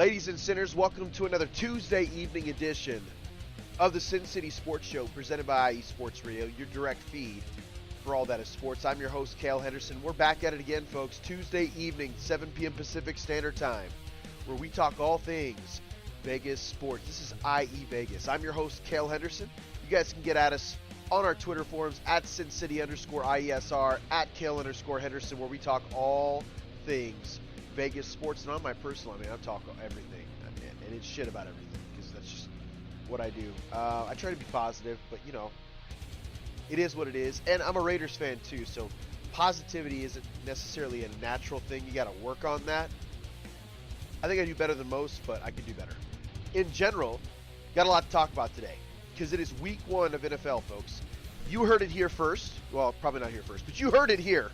Ladies and sinners, welcome to another Tuesday evening edition of the Sin City Sports Show presented by IE Sports Radio, your direct feed for all that is sports. I'm your host, Cale Henderson. We're back at it again, folks. Tuesday evening, 7 p.m. Pacific Standard Time, where we talk all things Vegas sports. This is IE Vegas. I'm your host, Cale Henderson. You guys can get at us on our Twitter forums at SinCity_IESR, at Cale_Henderson, where we talk all things Vegas sports. And on my personal, I talk everything. And it's shit about everything because that's just what I do. I try to be positive, but it is what it is. And I'm a Raiders fan too, so positivity isn't necessarily a natural thing. You got to work on that. I think I do better than most, but I could do better. In general, got a lot to talk about today because it is week 1 of NFL, folks. You heard it here first. Well, probably not here first, but you heard it here.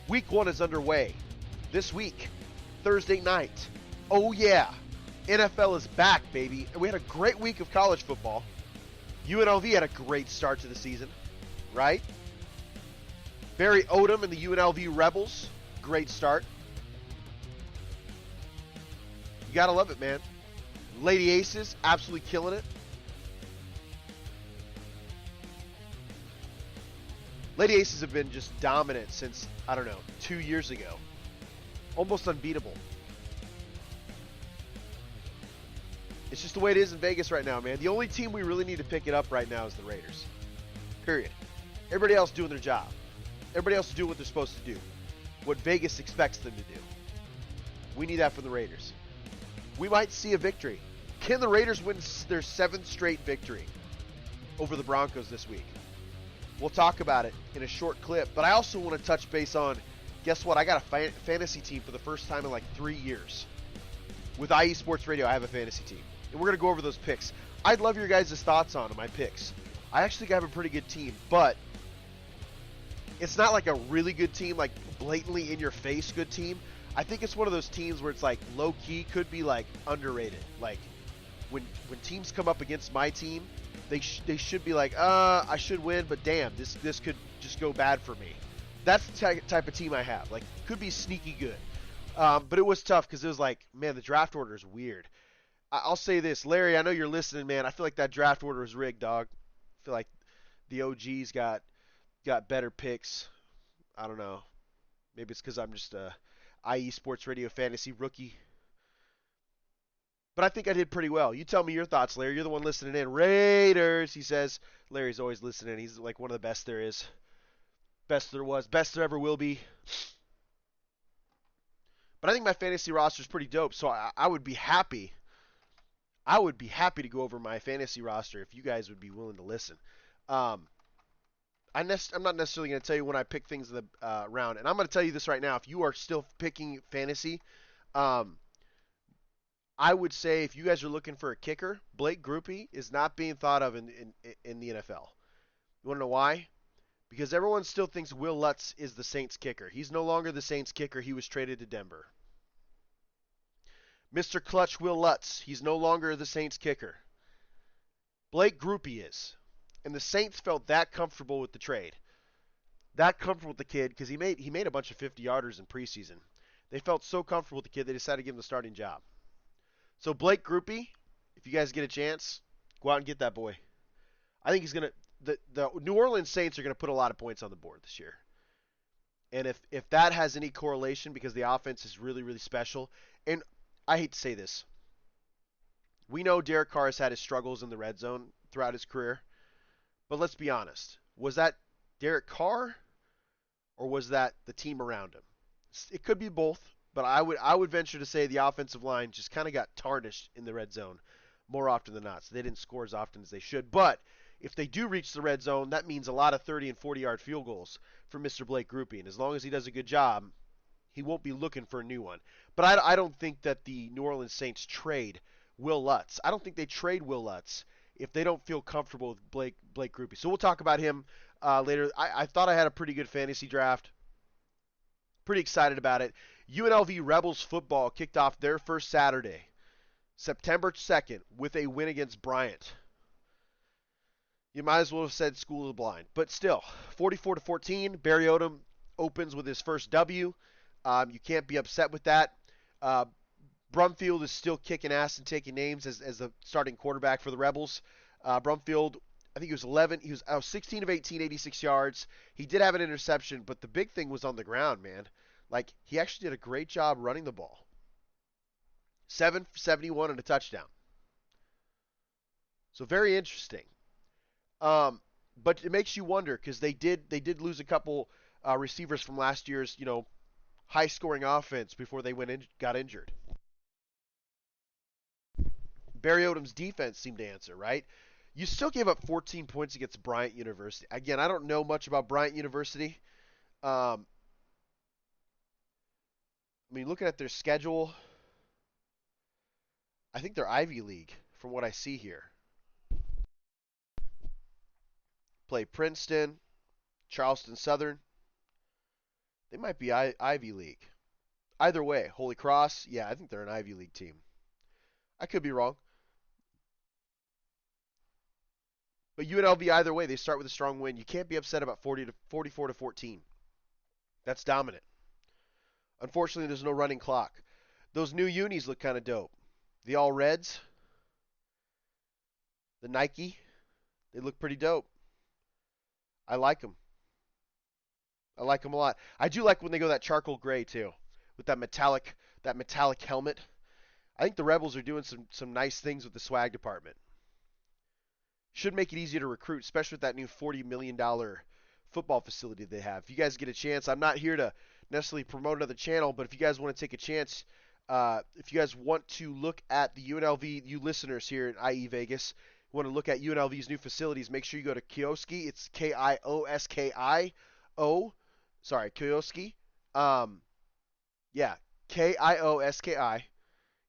Week 1 is underway this week, Thursday night. Oh yeah, NFL is back, baby. And we had a great week of college football. UNLV had a great start to the season, right? Barry Odom and the UNLV Rebels, great start. You gotta love it, man. Lady Aces, absolutely killing it. Lady Aces have been just dominant since, 2 years ago. Almost unbeatable. It's just the way it is in Vegas right now, man. The only team we really need to pick it up right now is the Raiders. Period. Everybody else doing their job. Everybody else is doing what they're supposed to do. What Vegas expects them to do. We need that from the Raiders. We might see a victory. Can the Raiders win their 7th straight victory over the Broncos this week? We'll talk about it in a short clip, but I also want to touch base on, guess what? I got a fantasy team for the first time in like 3 years. With IE Sports Radio, I have a fantasy team, and we're going to go over those picks. I'd love your guys' thoughts on my picks. I actually have a pretty good team, but it's not like a really good team, like blatantly in-your-face good team. I think it's one of those teams where it's like low-key could be like underrated. Like when teams come up against my team, they should be like, I should win, but damn, this could just go bad for me. That's the type of team I have. Like, could be sneaky good. But it was tough because it was like, man, the draft order is weird. I'll say this, Larry, I know you're listening, man. I feel like that draft order is rigged, dog. I feel like the OGs got better picks. I don't know. Maybe it's because I'm just a IE Sports Radio fantasy rookie. But I think I did pretty well. You tell me your thoughts, Larry. You're the one listening in. Raiders, he says. Larry's always listening. He's like one of the best there is. Best there was. Best there ever will be. But I think my fantasy roster is pretty dope. So I would be happy. I would be happy to go over my fantasy roster if you guys would be willing to listen. I'm not necessarily going to tell you when I pick things in the round. And I'm going to tell you this right now. If you are still picking fantasy, I would say if you guys are looking for a kicker, Blake Grupe is not being thought of in the NFL. You want to know why? Because everyone still thinks Will Lutz is the Saints kicker. He's no longer the Saints kicker. He was traded to Denver. Mr. Clutch Will Lutz, he's no longer the Saints kicker. Blake Grupe is. And the Saints felt that comfortable with the trade. That comfortable with the kid because he made a bunch of 50-yarders in preseason. They felt so comfortable with the kid they decided to give him the starting job. So Blake Grupe, if you guys get a chance, go out and get that boy. I think he's going to the New Orleans Saints are going to put a lot of points on the board this year. And if that has any correlation because the offense is really, really special, and I hate to say this, we know Derek Carr has had his struggles in the red zone throughout his career, but let's be honest. Was that Derek Carr or was that the team around him? It could be both, but I would venture to say the offensive line just kind of got tarnished in the red zone more often than not. So they didn't score as often as they should. But if they do reach the red zone, that means a lot of 30 and 40-yard field goals for Mr. Blake Grupe. And as long as he does a good job, he won't be looking for a new one. But I don't think that the New Orleans Saints trade Will Lutz. I don't think they trade Will Lutz if they don't feel comfortable with Blake Grupe. So we'll talk about him later. I thought I had a pretty good fantasy draft. Pretty excited about it. UNLV Rebels football kicked off their first Saturday, September 2nd, with a win against Bryant. You might as well have said school of the blind. But still, 44-14, Barry Odom opens with his first W. You can't be upset with that. Brumfield is still kicking ass and taking names as the starting quarterback for the Rebels. Brumfield, I think he was 11. He was 16 of 18, 86 yards. He did have an interception, but the big thing was on the ground, man. Like, he actually did a great job running the ball. 771 and a touchdown. So very interesting. But it makes you wonder because they did lose a couple receivers from last year's high scoring offense before they got injured. Barry Odom's defense seemed to answer, right? You still gave up 14 points against Bryant University. Again, I don't know much about Bryant University. Um, I mean, looking at their schedule, I think they're Ivy League from what I see here. Play Princeton, Charleston Southern. They might be Ivy League. Either way, Holy Cross, yeah, I think they're an Ivy League team. I could be wrong. But UNLV either way, they start with a strong win. You can't be upset about 44 to 14. That's dominant. Unfortunately, there's no running clock. Those new unis look kind of dope. The all reds, the Nike, they look pretty dope. I like them. I like them a lot. I do like when they go that charcoal gray too, with that metallic helmet. I think the Rebels are doing some nice things with the swag department. Should make it easier to recruit, especially with that new $40 million football facility they have. If you guys get a chance, I'm not here to necessarily promote another channel, but if you guys want to take a chance, if you guys want to look at the UNLV, you listeners here in IE Vegas, want to look at UNLV's new facilities, make sure you go to Kioski. It's Kioskio. Sorry, Kioski. Yeah, Kioski.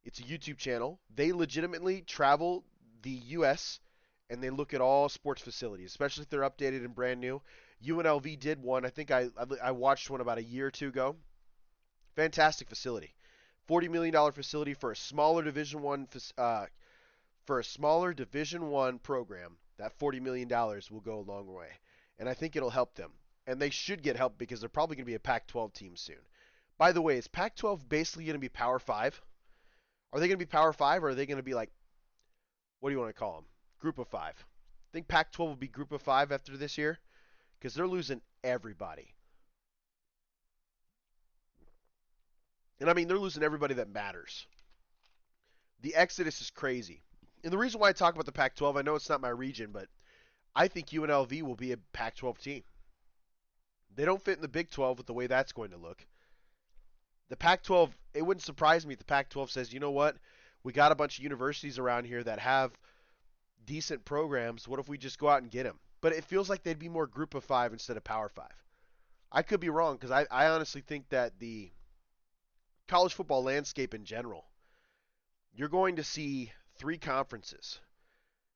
It's a YouTube channel. They legitimately travel the U.S. and they look at all sports facilities, especially if they're updated and brand new. UNLV did one. I think I watched one about a year or two ago. Fantastic facility. $40 million facility for a smaller Division One program. That $40 million will go a long way, and I think it'll help them. And they should get help because they're probably going to be a Pac-12 team soon. By the way, is Pac-12 basically going to be Power 5? Are they going to be Power 5 or are they going to be like, what do you want to call them? Group of 5. I think Pac-12 will be Group of 5 after this year because they're losing everybody. And I mean, they're losing everybody that matters. The exodus is crazy. And the reason why I talk about the Pac-12, I know it's not my region, but I think UNLV will be a Pac-12 team. They don't fit in the Big 12 with the way that's going to look. The Pac-12, it wouldn't surprise me if the Pac-12 says, you know what, we got a bunch of universities around here that have decent programs. What if we just go out and get them? But it feels like they'd be more Group of 5 instead of Power 5. I could be wrong because I honestly think that the college football landscape in general, you're going to see 3 conferences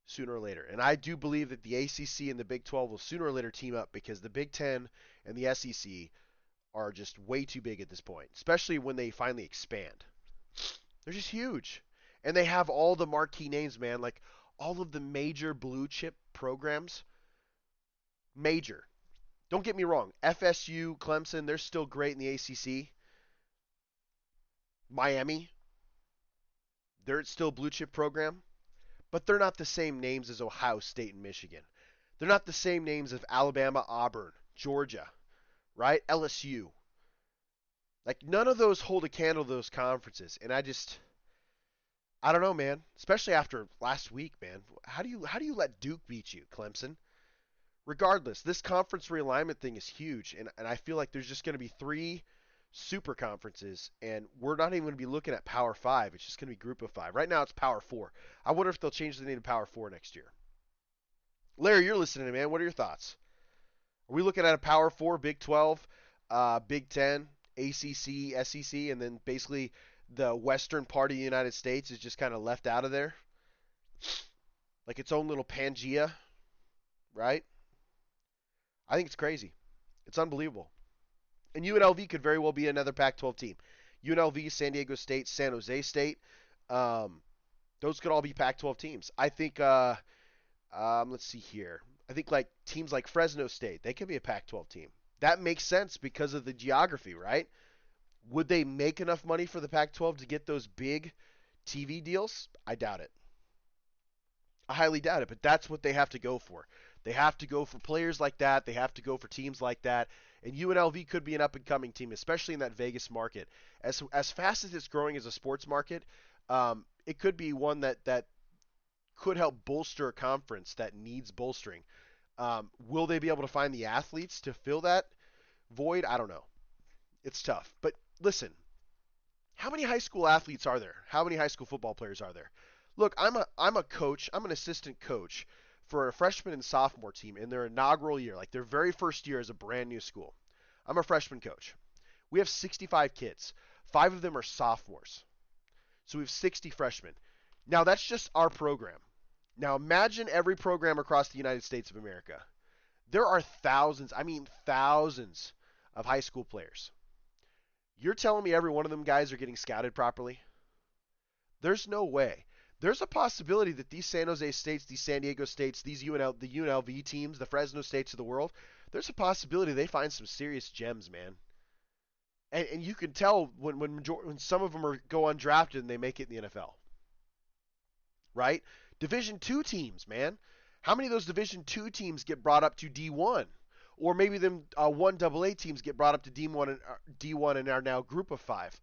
sooner or later. And I do believe that the ACC and the Big 12 will sooner or later team up because the Big 10 and the SEC are just way too big at this point, especially when they finally expand. They're just huge. And they have all the marquee names, man, like all of the major blue chip programs. Major. Don't get me wrong. FSU, Clemson, they're still great in the ACC. Miami, they're still a blue chip program, but they're not the same names as Ohio State and Michigan. They're not the same names as Alabama, Auburn, Georgia, right? LSU. Like none of those hold a candle to those conferences, and I don't know, man. Especially after last week, man. How do you let Duke beat you, Clemson? Regardless, this conference realignment thing is huge, and I feel like there's just going to be 3 super conferences, and we're not even going to be looking at Power 5. It's just going to be Group of 5. Right now, it's Power 4. I wonder if they'll change the name to Power 4 next year. Larry, you're listening, man. What are your thoughts? Are we looking at a Power 4, Big 12, Big 10, ACC, SEC, and then basically the western part of the United States is just kind of left out of there? Like its own little Pangea, right? I think it's crazy. It's unbelievable. And UNLV could very well be another Pac-12 team. UNLV, San Diego State, San Jose State, those could all be Pac-12 teams. I think, let's see here. I think like teams like Fresno State, they could be a Pac-12 team. That makes sense because of the geography, right? Would they make enough money for the Pac-12 to get those big TV deals? I doubt it. I highly doubt it, but that's what they have to go for. They have to go for players like that. They have to go for teams like that. And UNLV could be an up and coming team, especially in that Vegas market. As fast as it's growing as a sports market, it could be one that could help bolster a conference that needs bolstering. Will they be able to find the athletes to fill that void? I don't know. It's tough. But listen, how many high school athletes are there? How many high school football players are there? Look, I'm a coach. I'm an assistant coach for a freshman and sophomore team in their inaugural year, like their very first year as a brand new school. I'm a freshman coach. We have 65 kids. 5 of them are sophomores. So we have 60 freshmen. Now that's just our program. Now imagine every program across the United States of America. There are thousands, I mean thousands of high school players. You're telling me every one of them guys are getting scouted properly? There's no way. There's a possibility that these San Jose States, these San Diego States, these the UNLV teams, the Fresno States of the world, there's a possibility they find some serious gems, man. And you can tell when some of them go undrafted and they make it in the NFL, right? Division two teams, man. How many of those Division two teams get brought up to D1? Or maybe them 1AA teams get brought up to D1 and are now group of 5.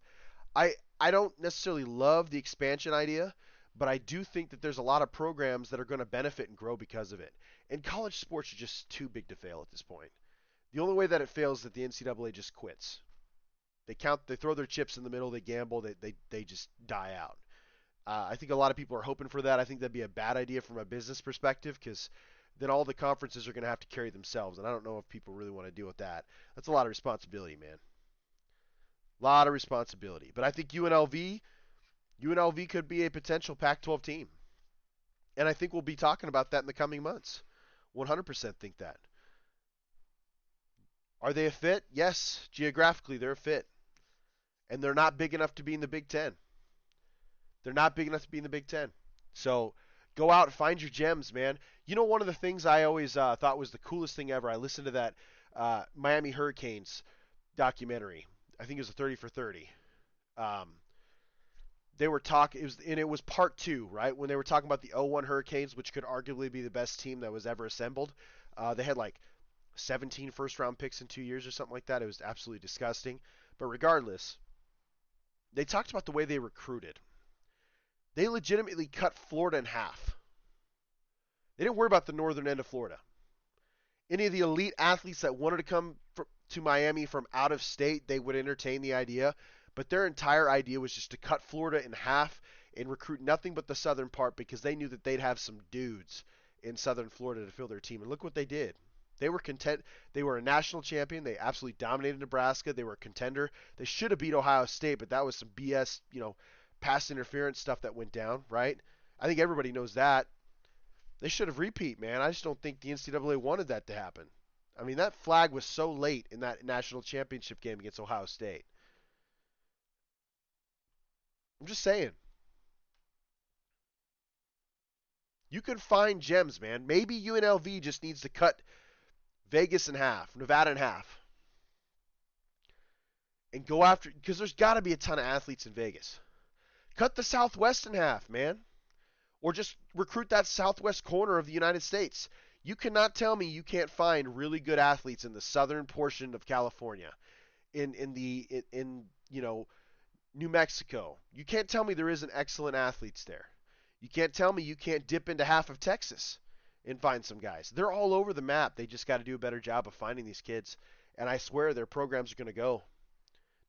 I don't necessarily love the expansion idea, but I do think that there's a lot of programs that are going to benefit and grow because of it. And college sports are just too big to fail at this point. The only way that it fails is that the NCAA just quits. They throw their chips in the middle, they gamble, they just die out. I think a lot of people are hoping for that. I think that'd be a bad idea from a business perspective because then all the conferences are going to have to carry themselves, and I don't know if people really want to deal with that. That's a lot of responsibility, man. A lot of responsibility. But I think UNLV could be a potential Pac-12 team, and I think we'll be talking about that in the coming months. 100% think that. Are they a fit? Yes, geographically they're a fit, and they're not big enough to be in the Big Ten. They're not big enough to be in the Big Ten. So go out and find your gems, man. You know, one of the things I always thought was the coolest thing ever. I listened to that Miami Hurricanes documentary. I think it was a 30 for 30. Um, they were talking. It was part 2, right? When they were talking about the 0-1 Hurricanes, which could arguably be the best team that was ever assembled. They had like 17 first-round picks in 2 years or something like that. It was absolutely disgusting. But regardless, they talked about the way they recruited. They legitimately cut Florida in half. They didn't worry about the northern end of Florida. Any of the elite athletes that wanted to come to Miami from out of state, they would entertain the idea. But their entire idea was just to cut Florida in half and recruit nothing but the southern part because they knew that they'd have some dudes in southern Florida to fill their team. And look what they did. They were content. They were a national champion. They absolutely dominated Nebraska. They were a contender. They should have beat Ohio State, but that was some BS, pass interference stuff that went down, right? I think everybody knows that. They should have repeat, man. I just don't think the NCAA wanted that to happen. I mean, that flag was so late in that national championship game against Ohio State. I'm just saying. You can find gems, man. Maybe UNLV just needs to cut Vegas in half, Nevada in half, and go after, because there's got to be a ton of athletes in Vegas. Cut the Southwest in half, man. Or just recruit that southwest corner of the United States. You cannot tell me you can't find really good athletes in the southern portion of California, in New Mexico. You can't tell me there isn't excellent athletes there. You can't tell me you can't dip into half of Texas and find some guys. They're all over the map. They just got to do a better job of finding these kids. And I swear their programs are going to go.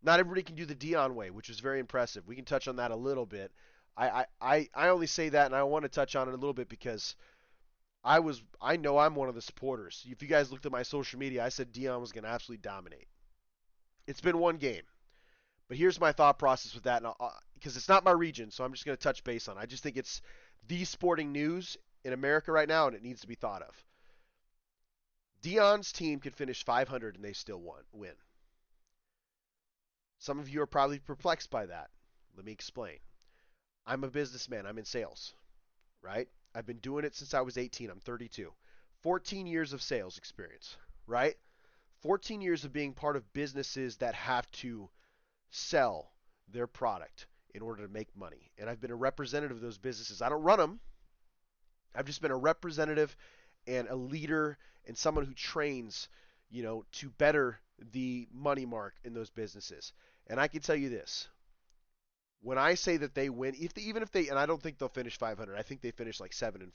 Not everybody can do the Dion way, which is very impressive. We can touch on that a little bit. I only say that, and I want to touch on it a little bit because I know I'm one of the supporters. If you guys looked at my social media, I said Dion was going to absolutely dominate. It's been one game, but here's my thought process with that, because it's not my region, so I'm just going to touch base on it. I just think it's the sporting news in America right now, and it needs to be thought of. Dion's team could finish 500 and they still win. Some of you are probably perplexed by that. Let me explain. I'm a businessman. I'm in sales, right? I've been doing it since I was 18. I'm 32. 14 years of sales experience, right? 14 years of being part of businesses that have to sell their product in order to make money. And I've been a representative of those businesses. I don't run them. I've just been a representative and a leader and someone who trains, to better the money mark in those businesses. And I can tell you this. When I say that they win, even if they, and I don't think they'll finish 500. I think they finish like 7-5.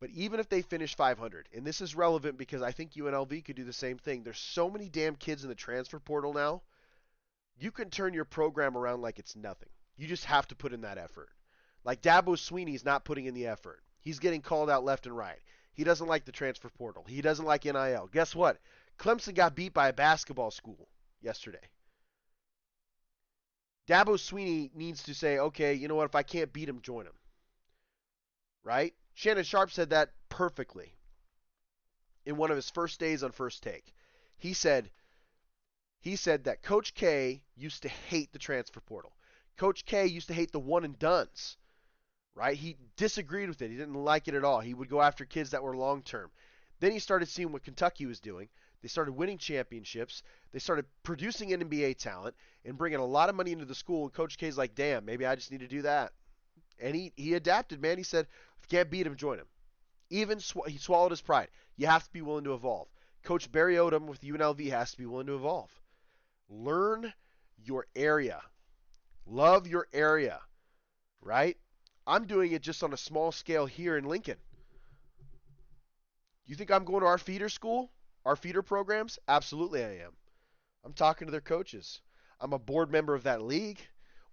But even if they finish 500, and this is relevant because I think UNLV could do the same thing. There's so many damn kids in the transfer portal now. You can turn your program around like it's nothing. You just have to put in that effort. Like Dabo Sweeney's not putting in the effort. He's getting called out left and right. He doesn't like the transfer portal. He doesn't like NIL. Guess what? Clemson got beat by a basketball school yesterday. Dabo Sweeney needs to say, okay, you know what? If I can't beat him, join him. Right? Shannon Sharp said that perfectly in one of his first days on First Take. He said that Coach K used to hate the transfer portal. Coach K used to hate the one and dones. Right? He disagreed with it. He didn't like it at all. He would go after kids that were long term. Then he started seeing what Kentucky was doing. They started winning championships. They started producing NBA talent and bringing a lot of money into the school. And Coach K's like, damn, maybe I just need to do that. And he adapted, man. He said, if you can't beat him, join him. He swallowed his pride. You have to be willing to evolve. Coach Barry Odom with UNLV has to be willing to evolve. Learn your area. Love your area. Right? I'm doing it just on a small scale here in Lincoln. You think I'm going to our feeder school? Our feeder programs? Absolutely I am. I'm talking to their coaches. I'm a board member of that league.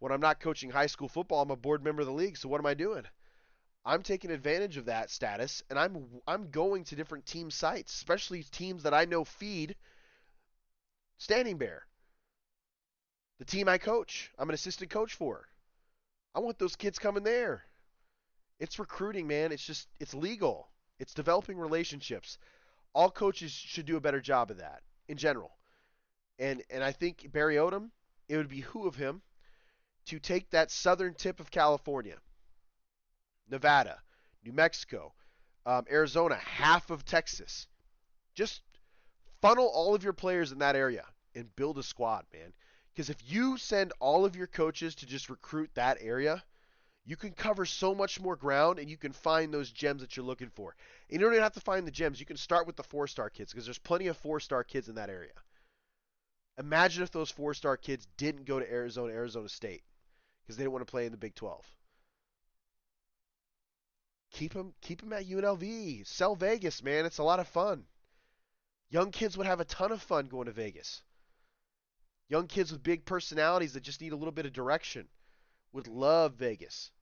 When I'm not coaching high school football, I'm a board member of the league. So what am I doing? I'm taking advantage of that status, and I'm going to different team sites, especially teams that I know feed Standing Bear. The team I coach, I'm an assistant coach for. I want those kids coming there. It's recruiting, man. It's legal. It's developing relationships. All coaches should do a better job of that in general. And I think Barry Odom, it would behoove him to take that southern tip of California, Nevada, New Mexico, Arizona, half of Texas. Just funnel all of your players in that area and build a squad, man. Because if you send all of your coaches to just recruit that area, you can cover so much more ground and you can find those gems that you're looking for. And you don't even have to find the gems. You can start with the 4-star kids because there's plenty of 4-star kids in that area. Imagine if those 4-star kids didn't go to Arizona State because they didn't want to play in the Big 12. Keep them at UNLV. Sell Vegas, man. It's a lot of fun. Young kids would have a ton of fun going to Vegas. Young kids with big personalities that just need a little bit of direction would love Vegas.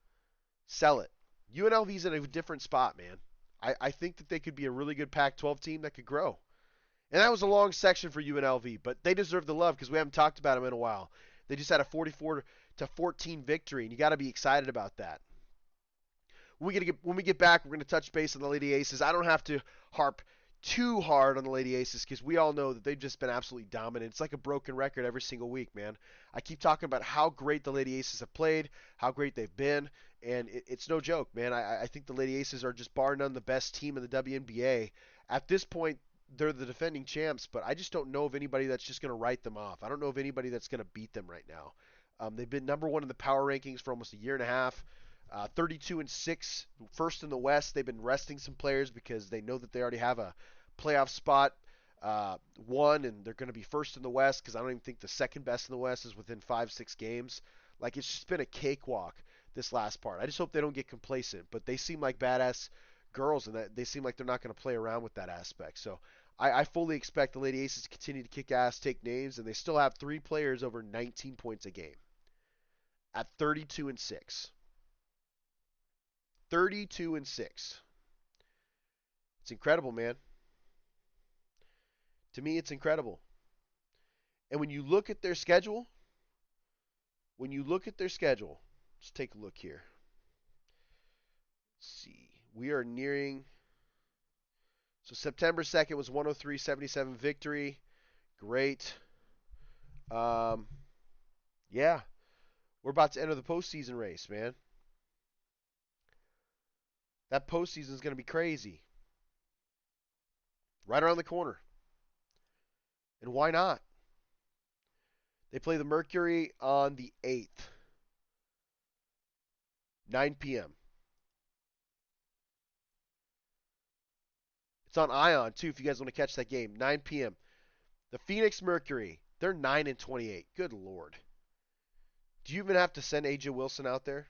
Sell it. UNLV's in a different spot, man. I think that they could be a really good Pac-12 team that could grow. And that was a long section for UNLV, but they deserve the love because we haven't talked about them in a while. They just had a 44-14 victory, and you got to be excited about that. When we get back, we're going to touch base on the Lady Aces. I don't have to harp too hard on the Lady Aces because we all know that they've just been absolutely dominant. It's like a broken record every single week, man. I keep talking about how great the Lady Aces have played, how great they've been, and it's no joke, man. I think the Lady Aces are just bar none the best team in the WNBA. At this point, they're the defending champs, but I just don't know of anybody that's just going to write them off. I don't know of anybody that's going to beat them right now. They've been number one in the power rankings for almost a year and a half. 32-6, first in the West. They've been resting some players because they know that they already have a playoff spot won, and they're going to be first in the West because I don't even think the second best in the West is within 5-6 games. Like, it's just been a cakewalk this last part. I just hope they don't get complacent, but they seem like badass girls, and that they seem like they're not going to play around with that aspect. So I fully expect the Lady Aces to continue to kick ass, take names, and they still have 3 players over 19 points a game at 32-6. 32-6. It's incredible, man. To me, it's incredible. And when you look at their schedule, let's take a look here. Let's see. We are nearing. So September 2nd was 103-77 victory. Great. Yeah. We're about to enter the postseason race, man. That postseason is going to be crazy. Right around the corner. And why not? They play the Mercury on the 8th, 9 p.m. It's on Ion, too, if you guys want to catch that game. 9 p.m. The Phoenix Mercury, they're 9-28. Good Lord. Do you even have to send AJ Wilson out there?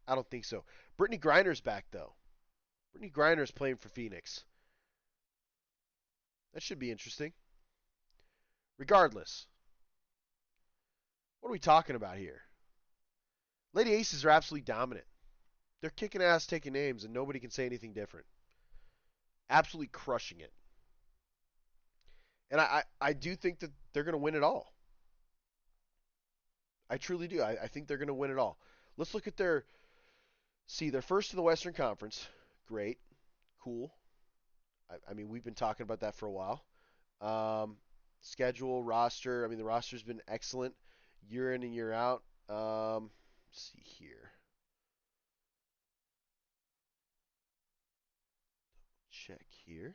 I don't think so. Brittany Griner's back, though. Brittany Griner's playing for Phoenix. That should be interesting. Regardless, what are we talking about here? Lady Aces are absolutely dominant. They're kicking ass, taking names, and nobody can say anything different. Absolutely crushing it. And I do think that they're going to win it all. I truly do. I think they're going to win it all. Let's look at they're first in the Western Conference. Great. Cool. I mean, we've been talking about that for a while. Schedule, roster. I mean, the roster's been excellent year in and year out. Let's see here. Check here.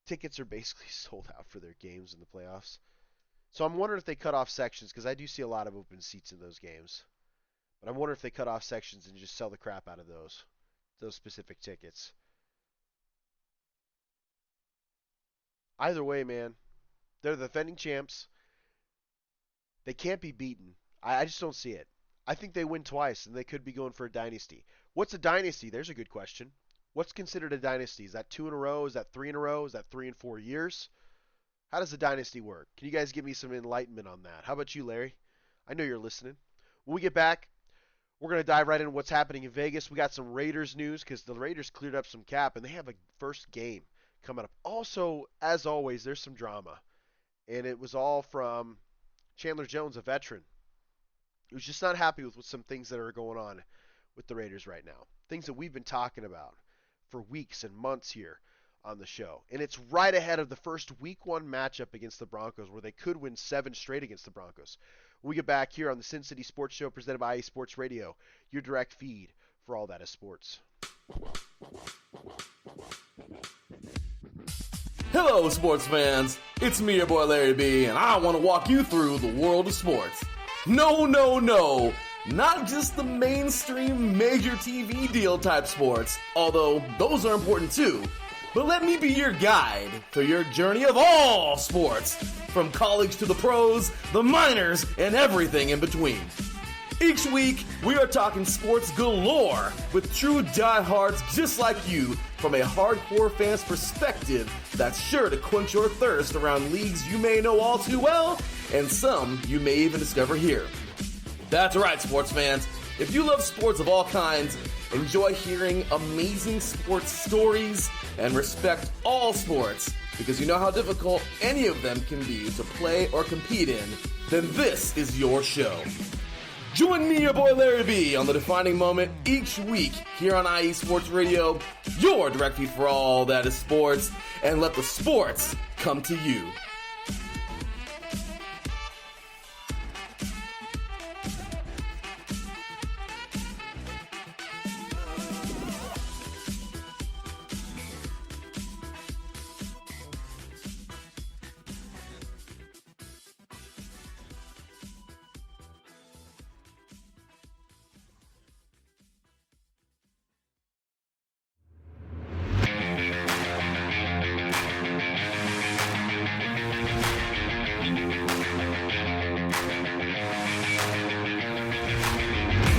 Tickets are basically sold out for their games in the playoffs. So I'm wondering if they cut off sections, because I do see a lot of open seats in those games. But I'm wondering if they cut off sections and just sell the crap out of those specific tickets. Either way, man, they're the defending champs. They can't be beaten. I just don't see it. I think they win twice, and they could be going for a dynasty. What's a dynasty? There's a good question. What's considered a dynasty? Is that 2 in a row? Is that 3 in a row? Is that 3 and 4 years? How does a dynasty work? Can you guys give me some enlightenment on that? How about you, Larry? I know you're listening. When we get back, we're going to dive right into what's happening in Vegas. We got some Raiders news because the Raiders cleared up some cap, and they have a first game coming up. Also, as always, there's some drama, and it was all from Chandler Jones, a veteran, who's just not happy with some things that are going on with the Raiders right now. Things that we've been talking about for weeks and months here on the show. And it's right ahead of the first week 1 matchup against the Broncos, where they could win 7 straight against the Broncos. When we get back here on the Sin City Sports Show presented by IE Sports Radio, your direct feed for all that is sports. Hello, sports fans. It's me, your boy Larry B, and I want to walk you through the world of sports. No, not just the mainstream major TV deal type sports, although those are important too. But let me be your guide through your journey of all sports, from college to the pros, the minors, and everything in between. Each week, we are talking sports galore with true diehards just like you from a hardcore fan's perspective that's sure to quench your thirst around leagues you may know all too well and some you may even discover here. That's right, sports fans. If you love sports of all kinds, enjoy hearing amazing sports stories, and respect all sports because you know how difficult any of them can be to play or compete in, then this is your show. Join me, your boy Larry B, on the defining moment each week here on IE Sports Radio, your direct feed for all that is sports, and let the sports come to you.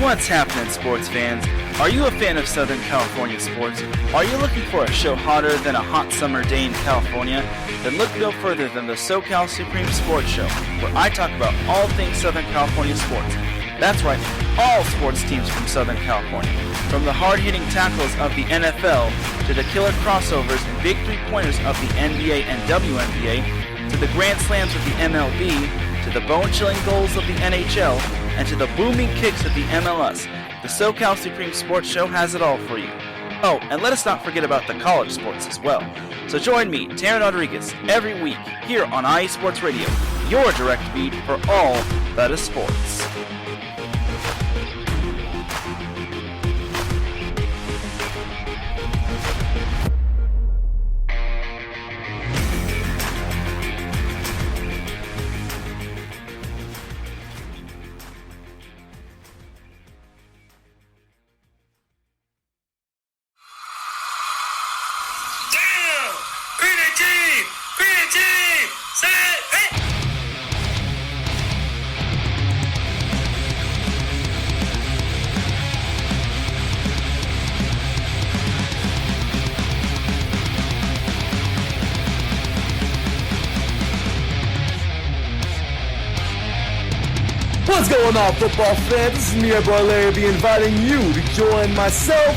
What's happening, sports fans? Are you a fan of Southern California sports? Are you looking for a show hotter than a hot summer day in California? Then look no further than the SoCal Supreme Sports Show, where I talk about all things Southern California sports. That's right, all sports teams from Southern California. From the hard-hitting tackles of the NFL, to the killer crossovers and big three-pointers of the NBA and WNBA, to the grand slams of the MLB, to the bone-chilling goals of the NHL, and to the booming kicks of the MLS. The SoCal Supreme Sports Show has it all for you. Oh, and let us not forget about the college sports as well. So join me, Taryn Rodriguez, every week here on IE Sports Radio, your direct feed for all that is sports. What's going on, football fans? This is me, your boy Larry B, inviting you to join myself,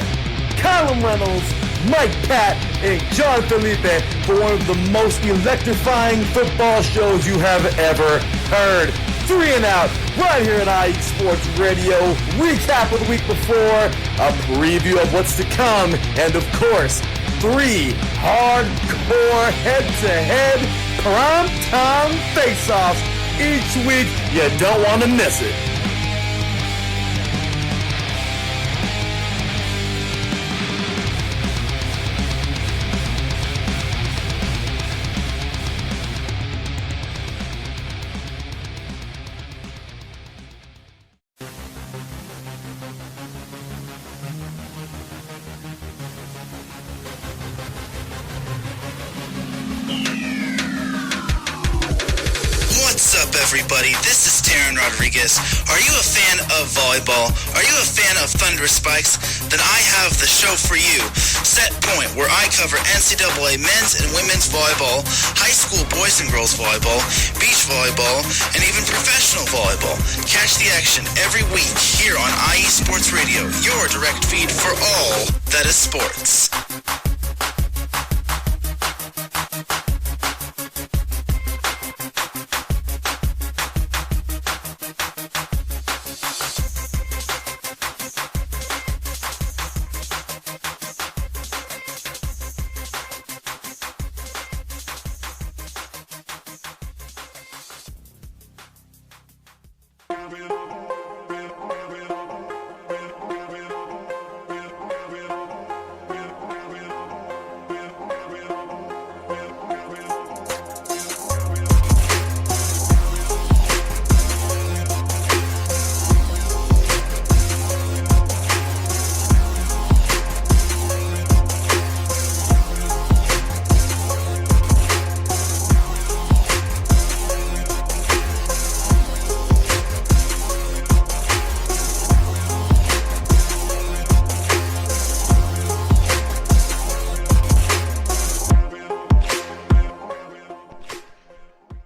Colin Reynolds, Mike Pat, and John Felipe for one of the most electrifying football shows you have ever heard. 3 and Out, right here at IE Sports Radio. Recap of the week before, a preview of what's to come, and of course, 3 hardcore head-to-head prime-time face-offs each week. You don't want to miss it. Everybody, this is Taryn Rodriguez. Are you a fan of volleyball? Are you a fan of Thunder Spikes? Then I have the show for you, Set Point, where I cover NCAA men's and women's volleyball, high school boys and girls volleyball, beach volleyball, and even professional volleyball. Catch the action every week here on IE Sports Radio, your direct feed for all that is sports.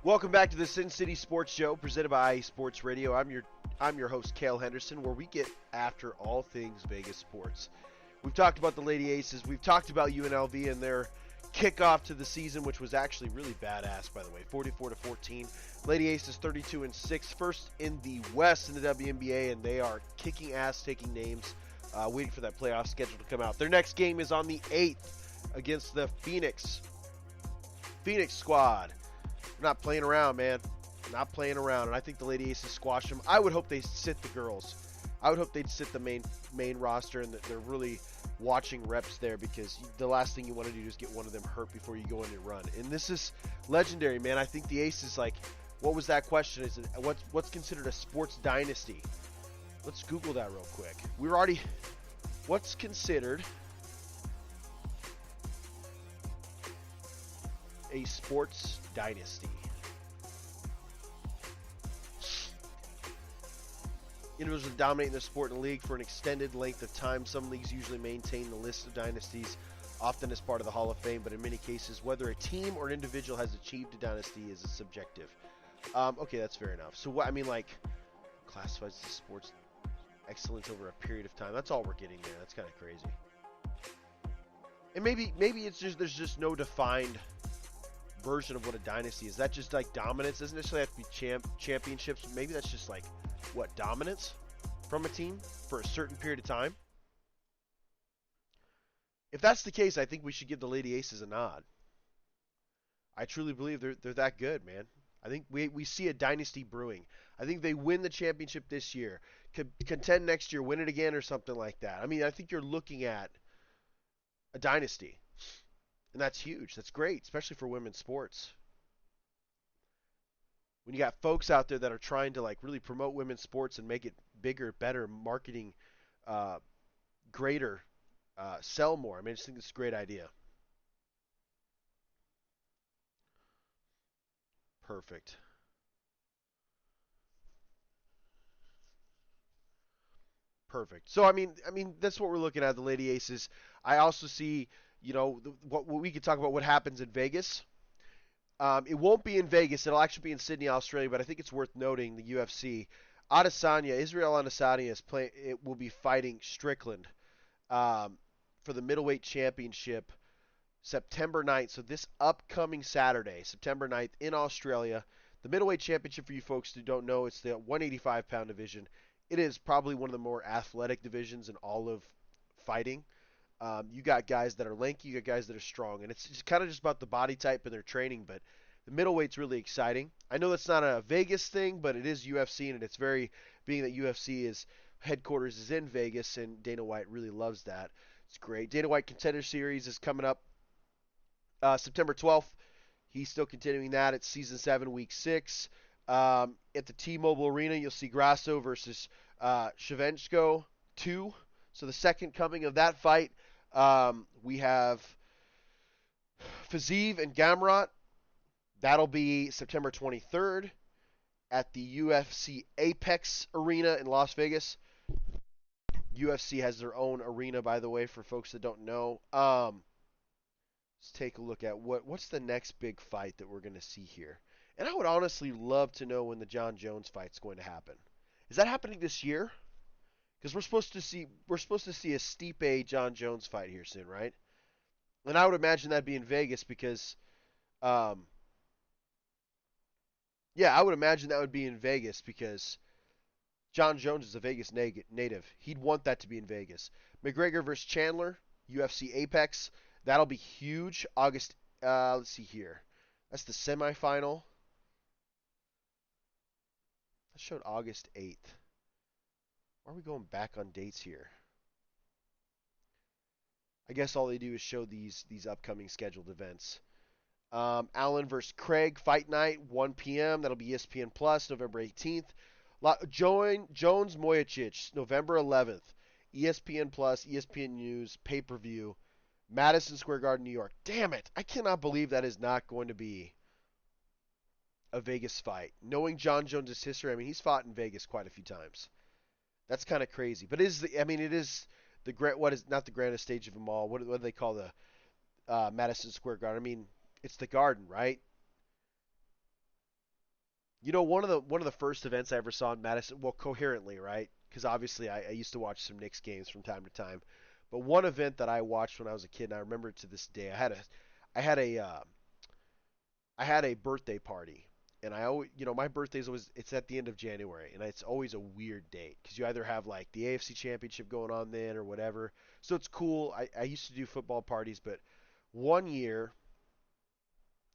Welcome back to the Sin City Sports Show, presented by IE Sports Radio. I'm your host, Cale Henderson, where we get after all things Vegas sports. We've talked about the Lady Aces. We've talked about UNLV and their kickoff to the season, which was actually really badass, by the way, 44-14. Lady Aces 32-6, first in the West in the WNBA, and they are kicking ass, taking names, waiting for that playoff schedule to come out. Their next game is on the 8th against the Phoenix squad. We're not playing around, man. Not playing around. And I think the Lady Aces squash them. I would hope they sit the girls. I would hope they'd sit the main roster and that they're really watching reps there, because the last thing you want to do is get one of them hurt before you go on your run. And this is legendary, man. I think the Aces, like, what was that question? Is it what's considered a sports dynasty? Let's Google that real quick. What's considered a sports dynasty? Individuals dominating the sport in the league for an extended length of time. Some leagues usually maintain the list of dynasties, often as part of the Hall of Fame, but in many cases, whether a team or an individual has achieved a dynasty is subjective. Okay, that's fair enough. So, classifies as sports excellence over a period of time. That's all we're getting there. That's kind of crazy. And maybe it's just there's just no defined version of what a dynasty is. That just like dominance? Doesn't necessarily have to be championships. Maybe that's just like what, dominance from a team for a certain period of time. If that's the case, I think we should give the Lady Aces a nod. I truly believe they're that good, man. I think we see a dynasty brewing. I think they win the championship this year, could contend next year, win it again or something like that. I mean, I think you're looking at a dynasty. And that's huge. That's great, especially for women's sports. When you got folks out there that are trying to like really promote women's sports and make it bigger, better, marketing greater, sell more. I mean, I just think it's a great idea. Perfect. So I mean that's what we're looking at, the Lady Aces. I also see, what we could talk about what happens in Vegas. It won't be in Vegas. It'll actually be in Sydney, Australia, but I think it's worth noting the UFC. Israel Adesanya will be fighting Strickland for the middleweight championship September 9th. So this upcoming Saturday, September 9th in Australia. The middleweight championship, for you folks who don't know, it's the 185-pound division. It is probably one of the more athletic divisions in all of fighting. You got guys that are lanky, you got guys that are strong, and it's just kind of just about the body type and their training, but the middleweight's really exciting. I know that's not a Vegas thing, but it is UFC, and it's very, being that UFC is headquarters is in Vegas, and Dana White really loves that. It's great. Dana White Contender Series is coming up September 12th. He's still continuing that. It's Season 7, Week 6. At the T-Mobile Arena, you'll see Grasso versus Shevchenko 2. So the second coming of that fight. We have Fiziev and Gamrot. That'll be September 23rd at the UFC Apex Arena in Las Vegas. UFC has their own arena, by the way, for folks that don't know. Let's take a look at what's the next big fight that we're going to see here. And I would honestly love to know when the Jon Jones fight's going to happen. Is that happening this year? Because we're supposed to see a Stipe Jon Jones fight here soon, right? And I would imagine that'd be in Vegas because, I would imagine that would be in Vegas because Jon Jones is a Vegas native. He'd want that to be in Vegas. McGregor versus Chandler, UFC Apex. That'll be huge. August, let's see here. That's the semifinal. That showed August 8th. Why are we going back on dates here? I guess all they do is show these upcoming scheduled events. Allen versus Craig, Fight Night, 1 p.m. That'll be ESPN Plus, November 18th. Jones Moyachich, November 11th. ESPN Plus, ESPN News, pay-per-view. Madison Square Garden, New York. Damn it. I cannot believe that is not going to be a Vegas fight. Knowing Jon Jones' history, I mean, he's fought in Vegas quite a few times. That's kind of crazy. But it is not the grandest stage of them all. What do they call the Madison Square Garden? I mean, it's the Garden, right? You know, one of the first events I ever saw in Madison, well, coherently, right? Because obviously I used to watch some Knicks games from time to time. But one event that I watched when I was a kid, and I remember it to this day, I had a birthday party, and I always, my birthday's always, it's at the end of January, and it's always a weird date because you either have like the AFC Championship going on then or whatever. So it's cool. I used to do football parties, but one year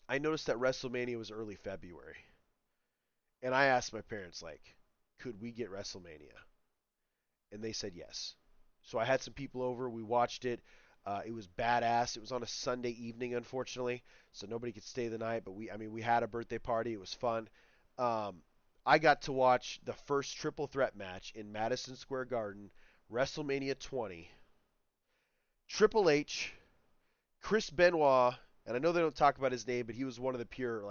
I noticed that WrestleMania was early February, and I asked my parents, like, could we get WrestleMania? And they said yes. So I had some people over. We watched it. It was badass. It was on a Sunday evening, unfortunately, so nobody could stay the night. But we had a birthday party. It was fun. I got to watch the first triple threat match in Madison Square Garden, WrestleMania 20. Triple H, Chris Benoit, and I know they don't talk about his name, but he was one of the pure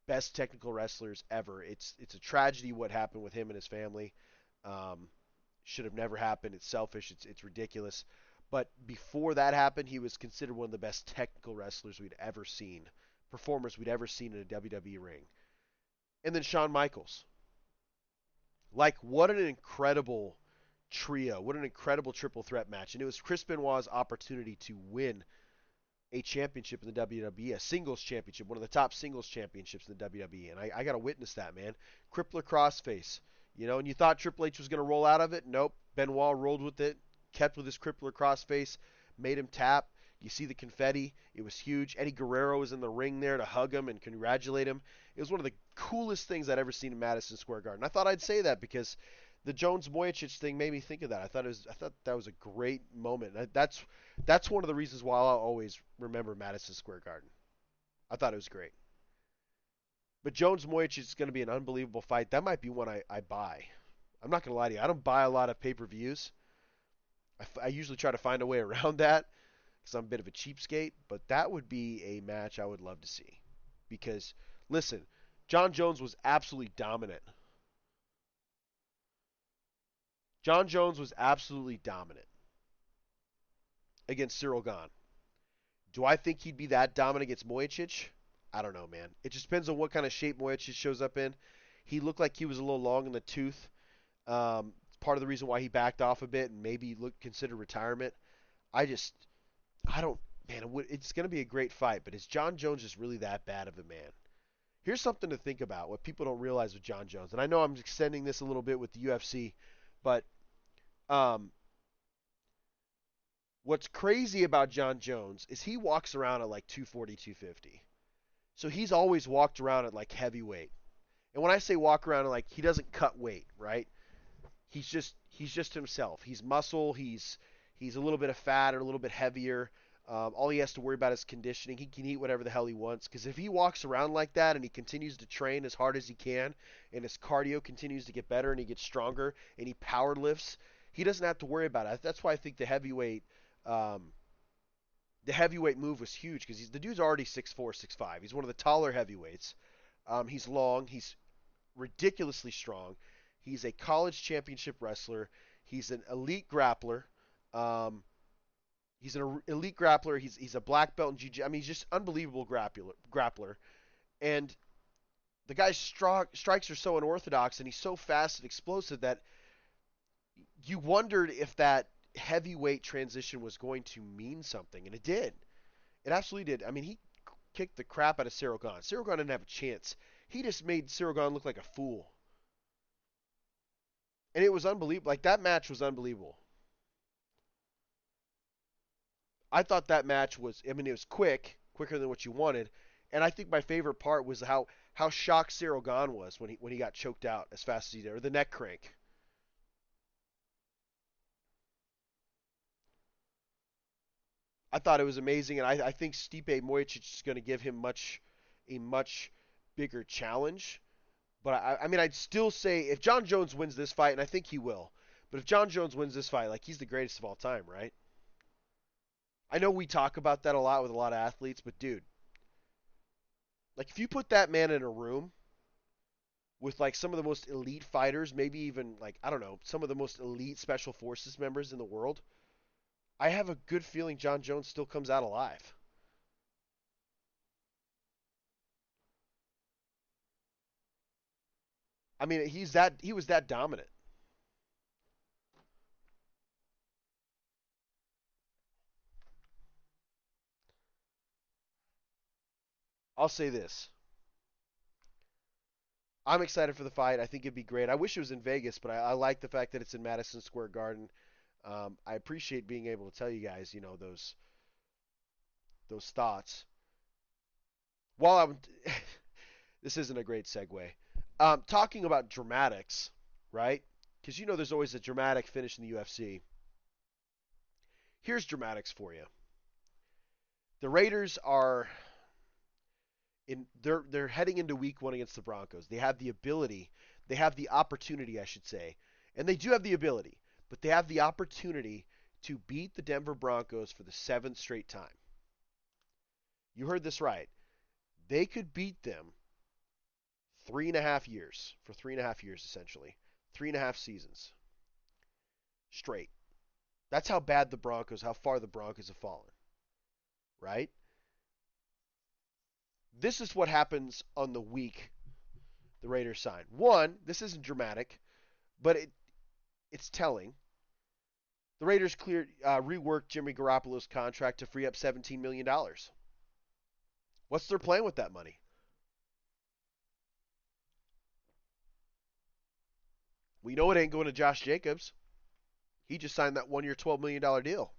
best technical wrestlers ever. It's a tragedy what happened with him and his family. Should have never happened. It's selfish. It's ridiculous. But before that happened, he was considered one of the best technical wrestlers we'd ever seen, performers we'd ever seen in a WWE ring. And then Shawn Michaels. What an incredible trio. What an incredible triple threat match. And it was Chris Benoit's opportunity to win a championship in the WWE, a singles championship, one of the top singles championships in the WWE. And I got to witness that, man. Crippler crossface. And you thought Triple H was going to roll out of it. Nope. Benoit rolled with it, kept with his crippler crossface, made him tap. You see the confetti. It was huge. Eddie Guerrero was in the ring there to hug him and congratulate him. It was one of the coolest things I'd ever seen in Madison Square Garden. I thought I'd say that because the Jones Moyachich thing made me think of that. I thought that was a great moment. That's one of the reasons why I'll always remember Madison Square Garden. I thought it was great. But Jones Moyachich is going to be an unbelievable fight. That might be one I buy. I'm not going to lie to you. I don't buy a lot of pay-per-views. I usually try to find a way around that because I'm a bit of a cheapskate. But that would be a match I would love to see. Because, listen, Jon Jones was absolutely dominant. Jon Jones was absolutely dominant against Cyril Gane. Do I think he'd be that dominant against Moyachich? I don't know, man. It just depends on what kind of shape Moyachich shows up in. He looked like he was a little long in the tooth Part of the reason why he backed off a bit and maybe consider retirement. I don't, man, it's going to be a great fight, but is John Jones just really that bad of a man? Here's something to think about, what people don't realize with John Jones. And I know I'm extending this a little bit with the UFC, but what's crazy about John Jones is he walks around at like 240, 250. So he's always walked around at like heavyweight. And when I say walk around, like he doesn't cut weight, right? He's just himself. He's muscle. He's a little bit of fat or a little bit heavier. All he has to worry about is conditioning. He can eat whatever the hell he wants. Because if he walks around like that and he continues to train as hard as he can, and his cardio continues to get better and he gets stronger and he power lifts, he doesn't have to worry about it. That's why I think the heavyweight move was huge, because the dude's already 6'4", 6'5". He's one of the taller heavyweights. He's long. He's ridiculously strong. He's a college championship wrestler. He's an elite grappler. He's an elite grappler. He's a black belt in jiu-jitsu. I mean, he's just unbelievable grappler. And the guy's strikes are so unorthodox, and he's so fast and explosive that you wondered if that heavyweight transition was going to mean something, and it did. It absolutely did. I mean, he kicked the crap out of Ciryl Gane. Ciryl Gane didn't have a chance. He just made Ciryl Gane look like a fool. And it was unbelievable. Like, that match was unbelievable. I thought that match was, I mean, it was quicker than what you wanted. And I think my favorite part was how shocked Ciryl Gane was when he got choked out as fast as he did, or the neck crank. I thought it was amazing, and I think Stipe Miocic is going to give him a much bigger challenge. But I mean, I'd still say if John Jones wins this fight, and I think he will, but if John Jones wins this fight, like, he's the greatest of all time, right? I know we talk about that a lot with a lot of athletes, but dude, like, if you put that man in a room with like some of the most elite fighters, maybe even like, I don't know, some of the most elite special forces members in the world, I have a good feeling John Jones still comes out alive. I mean, he was that dominant. I'll say this. I'm excited for the fight. I think it'd be great. I wish it was in Vegas, but I like the fact that it's in Madison Square Garden. I appreciate being able to tell you guys, those thoughts. While I'm, this isn't a great segue. Talking about dramatics, right? Because there's always a dramatic finish in the UFC. Here's dramatics for you. The Raiders are they're heading into week 1 against the Broncos. They have the ability, they have the opportunity, I should say, and they do have the ability, but they have the opportunity to beat the Denver Broncos for the 7th straight time. You heard this right. They could beat them 3.5 years, for 3.5 years essentially. 3.5 seasons. Straight. That's how bad how far the Broncos have fallen. Right? This is what happens on the week the Raiders sign. One, this isn't dramatic, but it's telling. The Raiders reworked Jimmy Garoppolo's contract to free up $17 million. What's their plan with that money? We know it ain't going to Josh Jacobs. He just signed that 1-year, $12 million deal.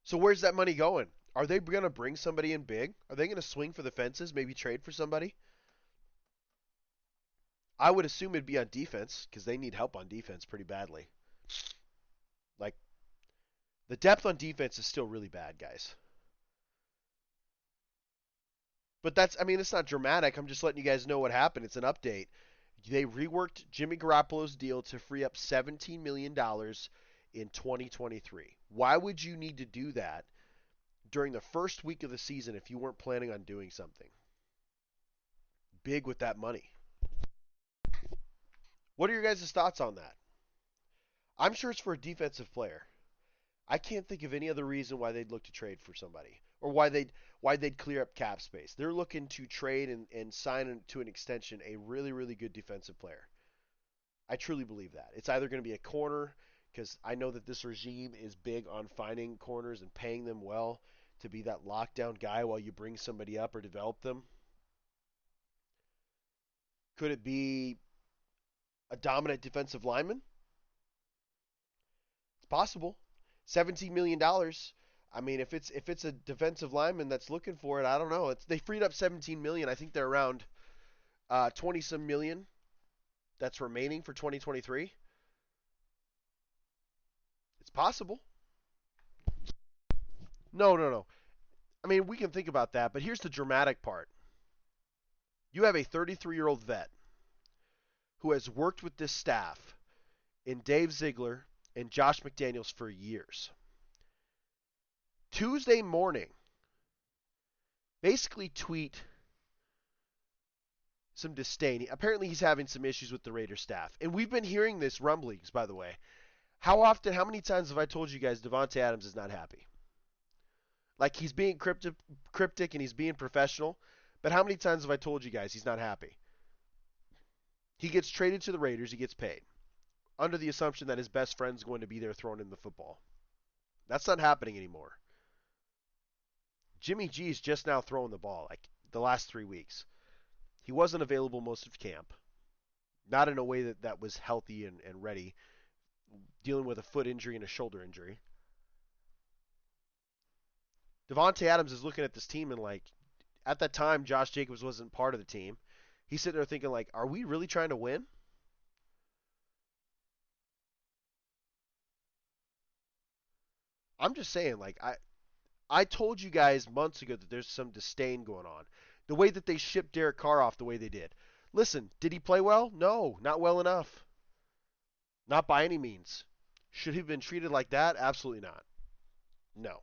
So where's that money going? Are they going to bring somebody in big? Are they going to swing for the fences, maybe trade for somebody? I would assume it'd be on defense, because they need help on defense pretty badly. Like, the depth on defense is still really bad, guys. But it's not dramatic. I'm just letting you guys know what happened. It's an update. They reworked Jimmy Garoppolo's deal to free up $17 million in 2023. Why would you need to do that during the first week of the season if you weren't planning on doing something big with that money? What are your guys' thoughts on that? I'm sure it's for a defensive player. I can't think of any other reason why they'd look to trade for somebody, or why why they'd clear up cap space. They're looking to trade and sign to an extension a really, really good defensive player. I truly believe that. It's either going to be a corner, because I know that this regime is big on finding corners and paying them well to be that lockdown guy while you bring somebody up or develop them. Could it be a dominant defensive lineman? It's possible. $17 million. I mean, if it's a defensive lineman that's looking for it, I don't know. They freed up $17 million. I think they're around 20-some million that's remaining for 2023. It's possible. No. I mean, we can think about that, but here's the dramatic part. You have a 33-year-old vet who has worked with this staff in Dave Ziegler and Josh McDaniels for years. Tuesday morning, basically tweet some disdain. Apparently he's having some issues with the Raiders staff. And we've been hearing this rumblings, by the way. How many times have I told you guys Davante Adams is not happy? Like, he's being cryptic and he's being professional, but how many times have I told you guys he's not happy? He gets traded to the Raiders, he gets paid, under the assumption that his best friend's going to be there throwing him the football. That's not happening anymore. Jimmy G's just now throwing the ball, like the last 3 weeks. He wasn't available most of camp. Not in a way that was healthy and ready, dealing with a foot injury and a shoulder injury. Davante Adams is looking at this team and, like, at that time, Josh Jacobs wasn't part of the team. He's sitting there thinking, like, are we really trying to win? I'm just saying, like, I told you guys months ago that there's some disdain going on. The way that they shipped Derek Carr off the way they did. Listen, did he play well? No, not well enough. Not by any means. Should he have been treated like that? Absolutely not. No.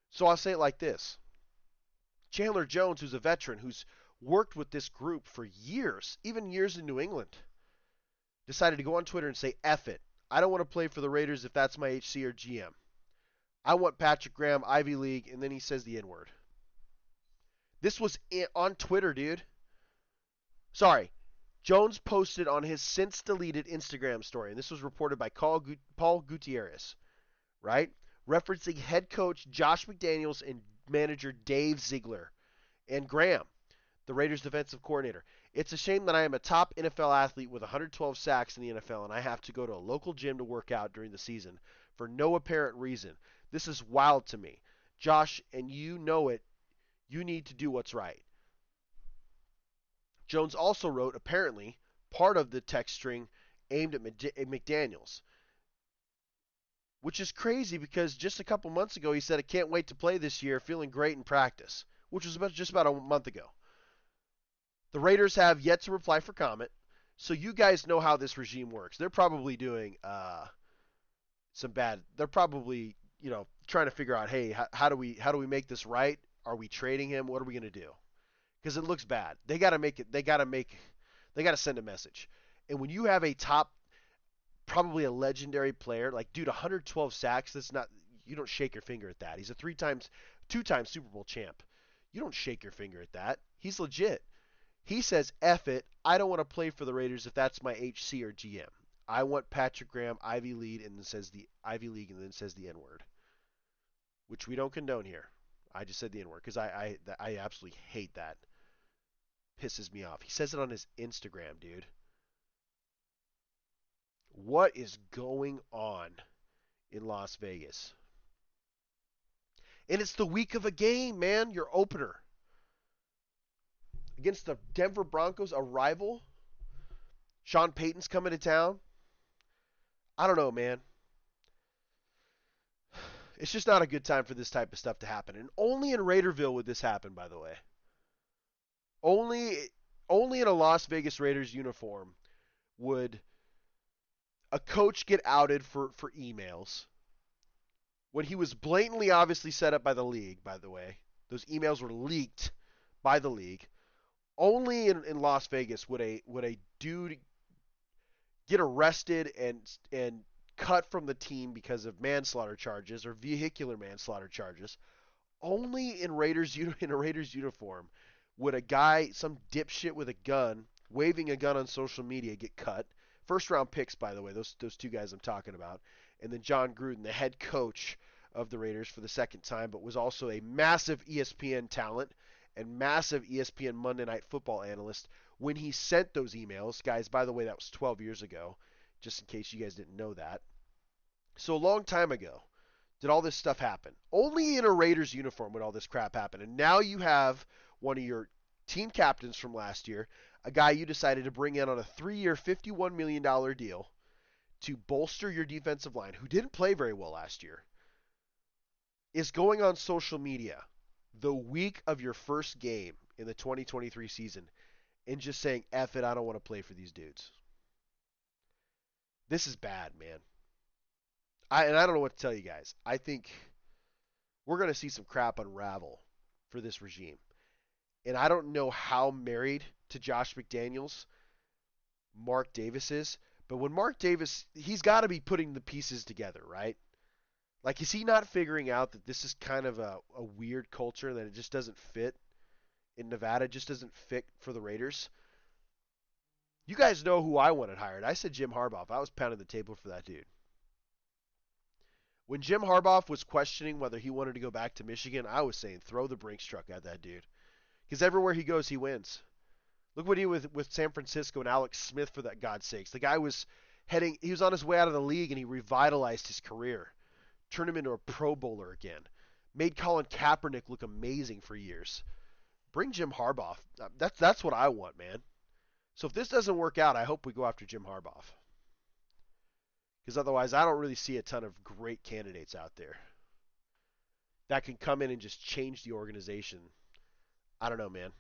So I'll say it like this. Chandler Jones, who's a veteran, who's worked with this group for years, even years in New England, decided to go on Twitter and say, F it. I don't want to play for the Raiders if that's my HC or GM. I want Patrick Graham, Ivy League, and then he says the N-word. This was on Twitter, dude. Sorry. Jones posted on his since-deleted Instagram story, and this was reported by Paul Gutierrez, right? Referencing head coach Josh McDaniels and manager Dave Ziegler and Graham, the Raiders defensive coordinator. It's a shame that I am a top NFL athlete with 112 sacks in the NFL, and I have to go to a local gym to work out during the season for no apparent reason. This is wild to me. Josh, and you know it, you need to do what's right. Jones also wrote, apparently, part of the text string aimed at McDaniels, which is crazy because just a couple months ago he said, I can't wait to play this year, feeling great in practice, which was just about a month ago. The Raiders have yet to reply for comment, so you guys know how this regime works. They're probably doing they're probably, trying to figure out, hey, how do we make this right? Are we trading him? What are we going to do? Because it looks bad. They got to send a message. And when you have a top, probably a legendary player, like, dude, 112 sacks, you don't shake your finger at that. He's a two-time Super Bowl champ. You don't shake your finger at that. He's legit. He says, F it, I don't want to play for the Raiders if that's my HC or GM. I want Patrick Graham, Ivy League, and then says the N-word, which we don't condone here. I just said the N-word because I absolutely hate that. Pisses me off. He says it on his Instagram, dude. What is going on in Las Vegas? And it's the week of a game, man. Your opener against the Denver Broncos, a rival. Sean Payton's coming to town. I don't know, man. It's just not a good time for this type of stuff to happen. And only in Raiderville would this happen, by the way. Only in a Las Vegas Raiders uniform would a coach get outed for emails when he was blatantly obviously set up by the league, by the way. Those emails were leaked by the league. Only in Las Vegas would a dude get arrested and cut from the team because of manslaughter charges or vehicular manslaughter charges. Only in in a Raiders uniform would a guy, some dipshit with a gun, waving a gun on social media, get cut. First round picks, by the way, those two guys I'm talking about. And then John Gruden, the head coach of the Raiders for the second time, but was also a massive ESPN talent and massive ESPN Monday Night Football analyst when he sent those emails. Guys, by the way, that was 12 years ago, just in case you guys didn't know that. So a long time ago did all this stuff happen. Only in a Raiders uniform would all this crap happen. And now you have one of your team captains from last year, a guy you decided to bring in on a 3-year, $51 million deal to bolster your defensive line, who didn't play very well last year, is going on social media the week of your first game in the 2023 season and just saying, F it, I don't want to play for these dudes. This is bad, man. I don't know what to tell you guys. I think we're going to see some crap unravel for this regime. And I don't know how married to Josh McDaniels Mark Davis is, but when Mark Davis, he's got to be putting the pieces together, right? Like, is he not figuring out that this is kind of a weird culture, that it just doesn't fit in Nevada, it just doesn't fit for the Raiders? You guys know who I wanted hired. I said Jim Harbaugh. I was pounding the table for that dude. When Jim Harbaugh was questioning whether he wanted to go back to Michigan, I was saying throw the Brinks truck at that dude. Because everywhere he goes, he wins. Look what he did with San Francisco and Alex Smith, for that God's sakes. The guy was he was on his way out of the league, and he revitalized his career. Turned him into a Pro Bowler again. Made Colin Kaepernick look amazing for years. Bring Jim Harbaugh. That's what I want, man. So if this doesn't work out, I hope we go after Jim Harbaugh. Because otherwise, I don't really see a ton of great candidates out there that can come in and just change the organization. I don't know, man.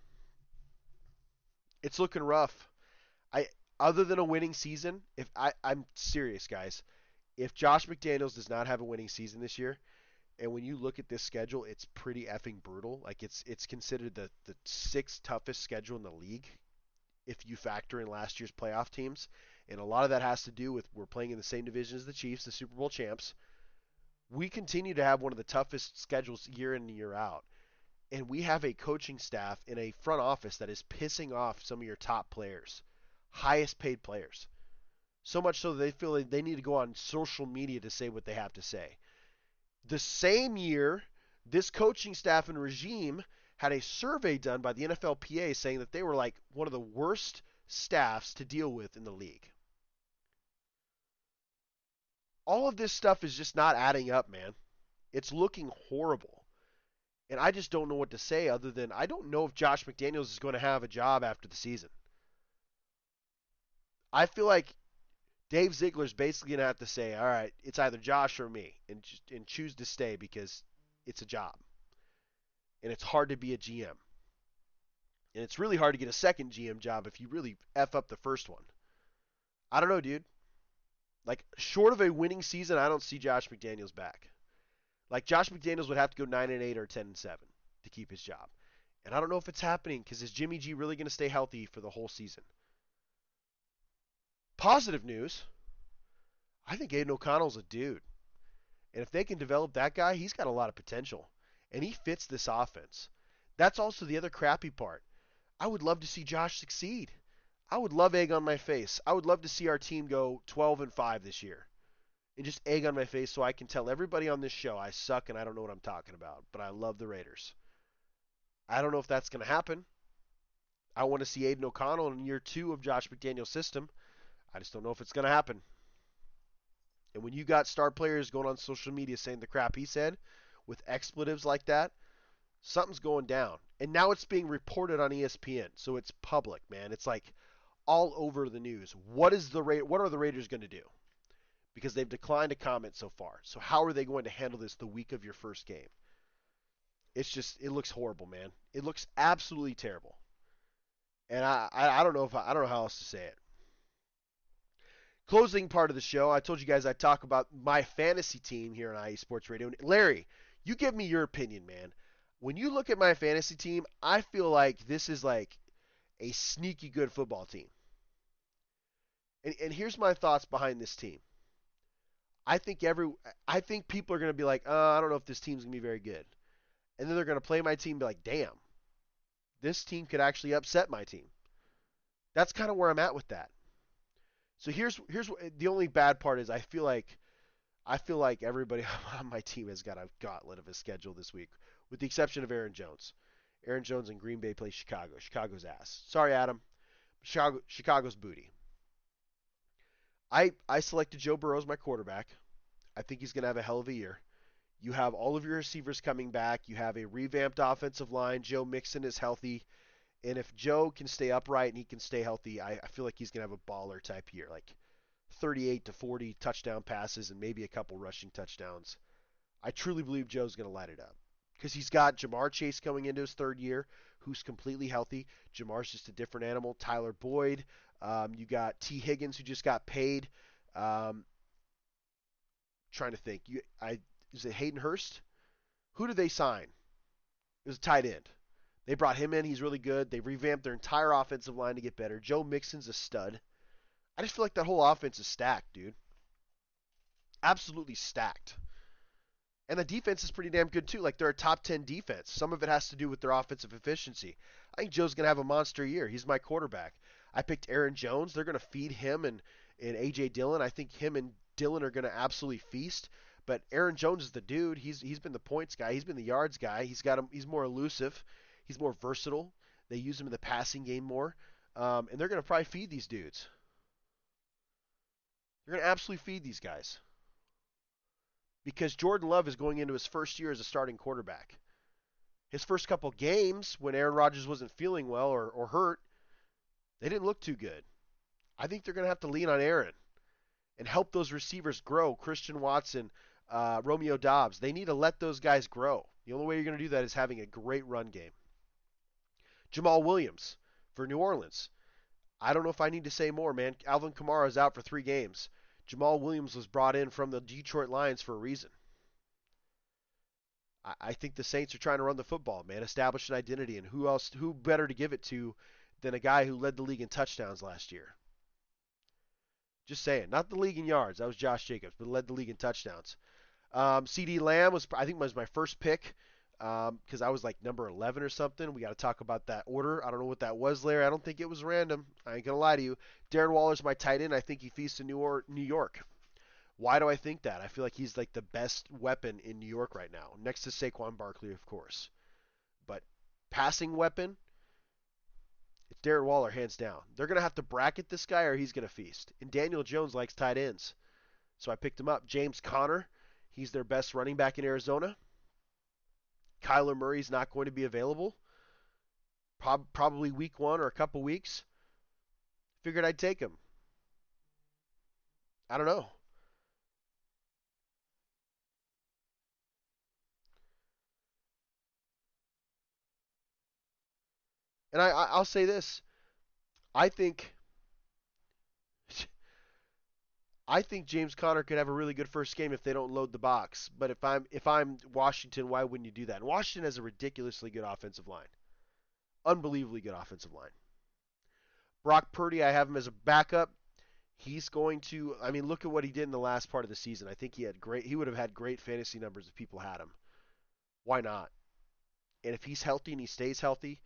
It's looking rough. Other than a winning season, I'm serious, guys. If Josh McDaniels does not have a winning season this year, and when you look at this schedule, it's pretty effing brutal. Like, it's considered the sixth toughest schedule in the league if you factor in last year's playoff teams. And a lot of that has to do with we're playing in the same division as the Chiefs, the Super Bowl champs. We continue to have one of the toughest schedules year in and year out. And we have a coaching staff in a front office that is pissing off some of your top players, highest paid players. So much so that they feel like they need to go on social media to say what they have to say. The same year, this coaching staff and regime had a survey done by the NFLPA saying that they were like one of the worst staffs to deal with in the league. All of this stuff is just not adding up, man. It's looking horrible. And I just don't know what to say other than I don't know if Josh McDaniels is going to have a job after the season. I feel like Dave Ziegler's basically going to have to say, all right, it's either Josh or me, and choose to stay because it's a job. And it's hard to be a GM. And it's really hard to get a second GM job if you really F up the first one. I don't know, dude. Like, short of a winning season, I don't see Josh McDaniels back. Like, Josh McDaniels would have to go 9-8 or 10-7 to keep his job. And I don't know if it's happening because is Jimmy G really going to stay healthy for the whole season? Positive news, I think Aiden O'Connell's a dude. And if they can develop that guy, he's got a lot of potential. And he fits this offense. That's also the other crappy part. I would love to see Josh succeed. I would love egg on my face. I would love to see our team go 12-5 this year. And just egg on my face so I can tell everybody on this show I suck and I don't know what I'm talking about. But I love the Raiders. I don't know if that's going to happen. I want to see Aiden O'Connell in year 2 of Josh McDaniels' system. I just don't know if it's going to happen. And when you got star players going on social media saying the crap he said with expletives like that, something's going down. And now it's being reported on ESPN, so it's public, man. It's like all over the news. What are the Raiders going to do? Because they've declined to comment so far. So how are they going to handle this the week of your first game? It looks horrible, man. It looks absolutely terrible. And I don't know how else to say it. Closing part of the show, I told you guys I'd talk about my fantasy team here on IE Sports Radio. Larry, you give me your opinion, man. When you look at my fantasy team, I feel like this is like a sneaky good football team. And here's my thoughts behind this team. I think people are going to be like, I don't know if this team's going to be very good. And then they're going to play my team and be like, damn, this team could actually upset my team. That's kind of where I'm at with that. So here's the only bad part is I feel like everybody on my team has got a gauntlet of a schedule this week, with the exception of Aaron Jones. Aaron Jones and Green Bay play Chicago. Chicago's ass. Sorry, Adam. Chicago's booty. I selected Joe Burrow as my quarterback. I think he's going to have a hell of a year. You have all of your receivers coming back. You have a revamped offensive line. Joe Mixon is healthy. And if Joe can stay upright and he can stay healthy, I feel like he's going to have a baller type year. Like 38 to 40 touchdown passes and maybe a couple rushing touchdowns. I truly believe Joe's going to light it up. Because he's got Jamar Chase coming into his third year, who's completely healthy. Jamar's just a different animal. Tyler Boyd. You got T. Higgins, who just got paid. Trying to think. Is it Hayden Hurst? Who did they sign? It was a tight end. They brought him in. He's really good. They revamped their entire offensive line to get better. Joe Mixon's a stud. I just feel like that whole offense is stacked, dude. Absolutely stacked. And the defense is pretty damn good, too. Like, they're a top 10 defense. Some of it has to do with their offensive efficiency. I think Joe's going to have a monster year. He's my quarterback. I picked Aaron Jones. They're going to feed him and A.J. Dillon. I think him and Dillon are going to absolutely feast. But Aaron Jones is the dude. He's been the points guy. He's been the yards guy. He's more elusive. He's more versatile. They use him in the passing game more. And they're going to probably feed these dudes. They're going to absolutely feed these guys. Because Jordan Love is going into his first year as a starting quarterback. His first couple games, when Aaron Rodgers wasn't feeling well or hurt, they didn't look too good. I think they're going to have to lean on Aaron and help those receivers grow. Christian Watson, Romeo Doubs. They need to let those guys grow. The only way you're going to do that is having a great run game. Jamal Williams for New Orleans. I don't know if I need to say more, man. Alvin Kamara is out for 3 games. Jamal Williams was brought in from the Detroit Lions for a reason. I think the Saints are trying to run the football, man, establish an identity, and who better to give it to than a guy who led the league in touchdowns last year? Just saying. Not the league in yards. That was Josh Jacobs, but led the league in touchdowns. CeeDee Lamb was my first pick because I was like number 11 or something. We got to talk about that order. I don't know what that was, Larry. I don't think it was random. I ain't going to lie to you. Darren Waller's my tight end. I think he feasts in New York. Why do I think that? I feel like he's like the best weapon in New York right now, next to Saquon Barkley, of course. But passing weapon, it's Darren Waller, hands down. They're going to have to bracket this guy or he's going to feast. And Daniel Jones likes tight ends. So I picked him up. James Conner, he's their best running back in Arizona. Kyler Murray's not going to be available. Probably week 1 or a couple weeks. Figured I'd take him. I don't know. And I'll say this. I think James Conner could have a really good first game if they don't load the box. But if I'm Washington, why wouldn't you do that? And Washington has a ridiculously good offensive line. Unbelievably good offensive line. Brock Purdy, I have him as a backup. He's going to, look at what he did in the last part of the season. I think he would have had great fantasy numbers if people had him. Why not? And if he's healthy and he stays healthy,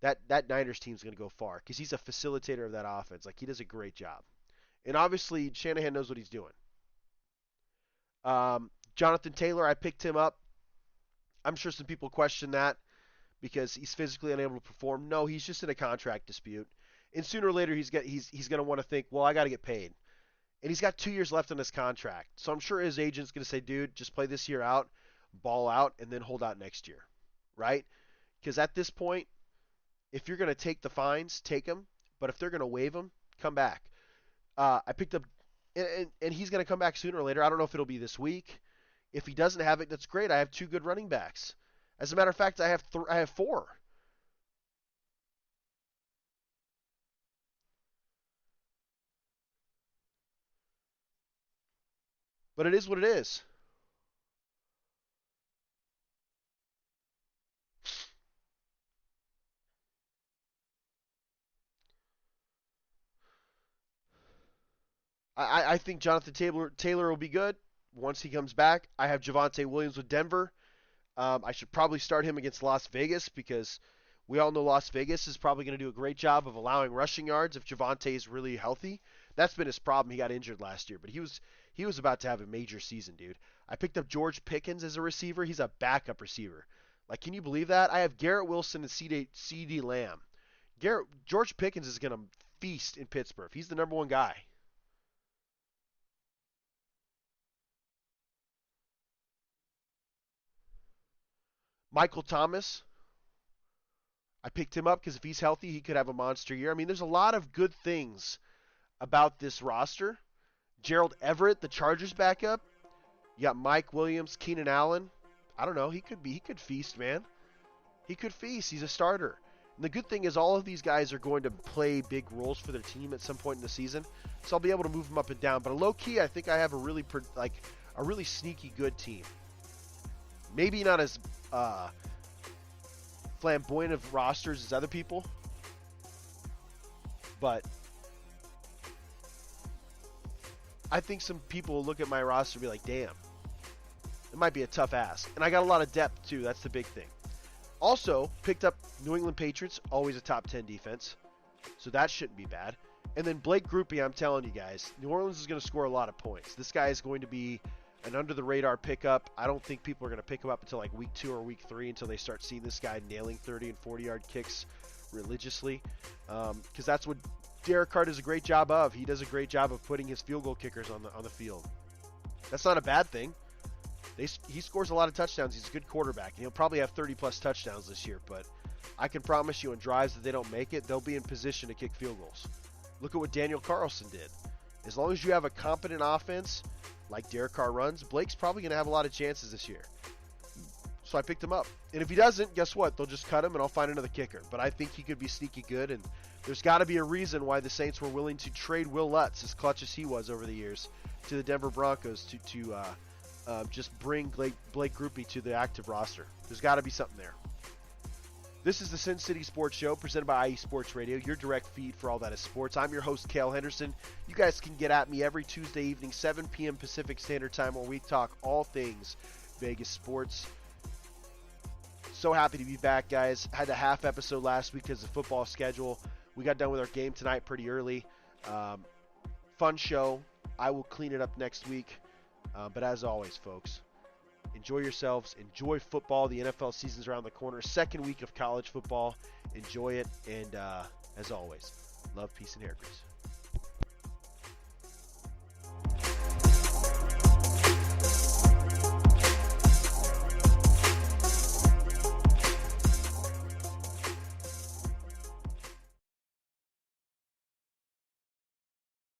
that Niners team's going to go far because he's a facilitator of that offense. Like, he does a great job. And obviously, Shanahan knows what he's doing. Jonathan Taylor, I picked him up. I'm sure some people question that because he's physically unable to perform. No, he's just in a contract dispute. And sooner or later, he's going to want to think, well, I got to get paid. And he's got 2 years left on his contract. So I'm sure his agent's going to say, dude, just play this year out, ball out, and then hold out next year. Right? Because at this point, if you're going to take the fines, take them. But if they're going to waive them, come back. I picked up, and he's going to come back sooner or later. I don't know if it'll be this week. If he doesn't have it, that's great. I have 2 good running backs. As a matter of fact, I have 4. But it is what it is. I think Jonathan Taylor will be good once he comes back. I have Javonte Williams with Denver. I should probably start him against Las Vegas because we all know Las Vegas is probably going to do a great job of allowing rushing yards if Javonte is really healthy. That's been his problem. He got injured last year, but he was about to have a major season, dude. I picked up George Pickens as a receiver. He's a backup receiver. Like, can you believe that? I have Garrett Wilson and CeeDee Lamb. George Pickens is going to feast in Pittsburgh. He's the number one guy. Michael Thomas, I picked him up because if he's healthy, he could have a monster year. I mean, there's a lot of good things about this roster. Gerald Everett, the Chargers backup. You got Mike Williams, Keenan Allen. I don't know. He could feast, man. He could feast. He's a starter. And the good thing is all of these guys are going to play big roles for their team at some point in the season. So I'll be able to move them up and down. But low key, I think I have a really sneaky good team. Maybe not as flamboyant of rosters as other people, but I think some people will look at my roster and be like, damn, it might be a tough ask. And I got a lot of depth too. That's the big thing. Also, picked up New England Patriots, always a top 10 defense, so that shouldn't be bad. And then Blake Grupe, I'm telling you guys, New Orleans is going to score a lot of points. This guy is going to be an under-the-radar pickup. I don't think people are going to pick him up until like week 2 or week 3 until they start seeing this guy nailing 30 and 40-yard kicks religiously, because that's what Derek Carr does a great job of. He does a great job of putting his field goal kickers on the field. That's not a bad thing. He scores a lot of touchdowns. He's a good quarterback, and he'll probably have 30-plus touchdowns this year, but I can promise you on drives that they don't make it, they'll be in position to kick field goals. Look at what Daniel Carlson did. As long as you have a competent offense like Derek Carr runs, Blake's probably going to have a lot of chances this year. So I picked him up. And if he doesn't, guess what? They'll just cut him, and I'll find another kicker. But I think he could be sneaky good, and there's got to be a reason why the Saints were willing to trade Will Lutz, as clutch as he was over the years, to the Denver Broncos to just bring Blake Grupe to the active roster. There's got to be something there. This is the Sin City Sports Show presented by IE Sports Radio, your direct feed for all that is sports. I'm your host, Cale Henderson. You guys can get at me every Tuesday evening, 7 p.m. Pacific Standard Time, where we talk all things Vegas sports. So happy to be back, guys. Had a half episode last week because of football schedule. We got done with our game tonight pretty early. Fun show. I will clean it up next week. But as always, folks, enjoy yourselves. Enjoy football. The NFL season's around the corner. Second week of college football. Enjoy it. And as always, love, peace, and hair grease.